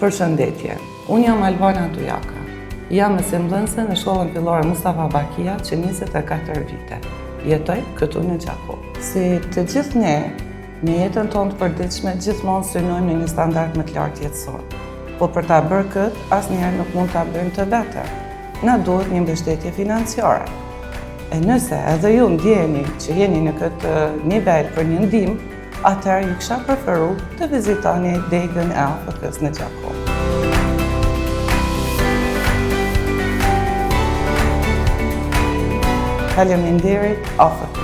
Përshëndetje, unë jam Albana Dujaka. Jam mësimdhënëse në shkollën fillore Mustafa Bakia që 24 vite. Jetoj këtu në Gjaku. Si të gjithë ne, në jetën tonë të përditshme, gjithmonë synojmë në një standard më të lartë jetësor. Po për ta bërë këtë, asnjëherë nuk mund ta bëjmë të vetëm. Na duhet një mbështetje financiare. E nëse edhe ju ndjeni që jeni në këtë nivel për një ndihmë, atëherë ju kisha preferu të vizitoni degën e AFK-s në Gjaku. Faleminderit AFK.